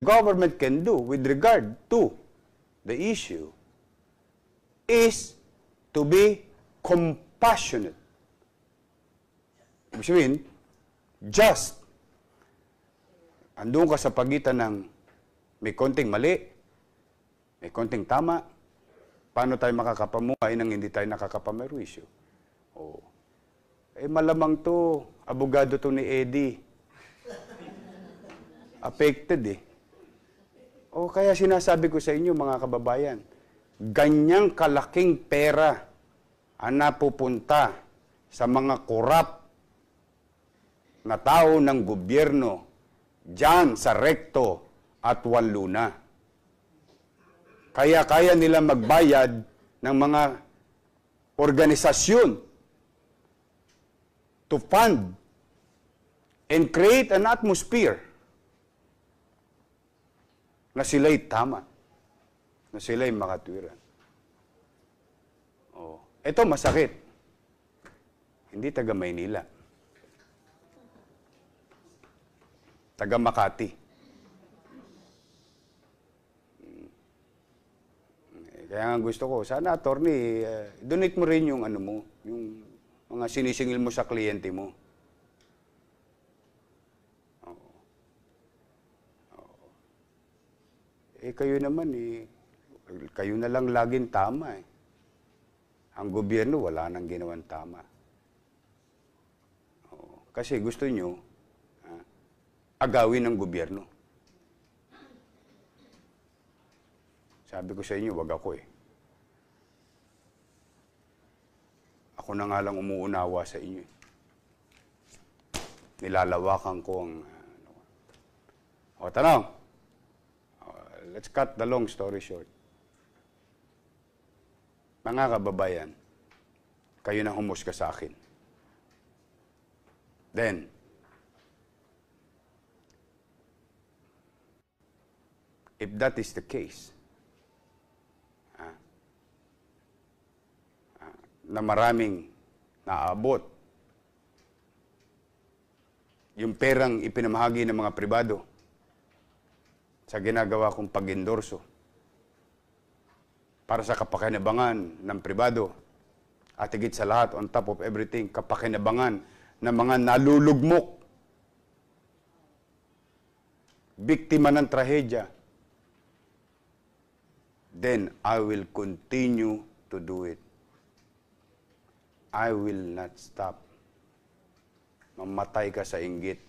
government can do with regard to the issue is to be compassionate. Ibig sabihin, just. Andun ka sa pagitan ng may konting mali, may konting tama, paano tayo makakapamuhay nang hindi tayo nakakapamerwisyo? Oh. Malamang to, abogado to ni Eddie. Affected kaya sinasabi ko sa inyo mga kababayan, ganyang kalaking pera ang napupunta sa mga korap na tao ng gobyerno dyan sa Recto at Juan-Luna. Kaya nila magbayad ng mga organisasyon to fund and create an atmosphere na sila'y tama, na sila'y makatwiran. Ito masakit. Hindi taga Maynila. Taga Makati. Kaya nga gusto ko, sana attorney, donate mo rin yung yung mga sinisingil mo sa kliyente mo. Kayo naman kayo na lang laging tama Ang gobyerno wala nang ginawang tama. Kasi gusto nyo agawin ng gobyerno. Sabi ko sa inyo, wag ako Ako na nga lang umuunawa sa inyo. Nilalawakan ko ang tanong. Let's cut the long story short. Mga kababayan, kayo nang humusga sa akin. Then, if that is the case, na maraming naabot yung perang ipinamahagi ng mga pribado sa ginagawa kong pag-endorso para sa kapakinabangan ng pribado at higit sa lahat, on top of everything, kapakinabangan ng mga nalulugmok, biktima ng trahedya, then I will continue to do it. I will not stop. Mamatay ka sa inggit.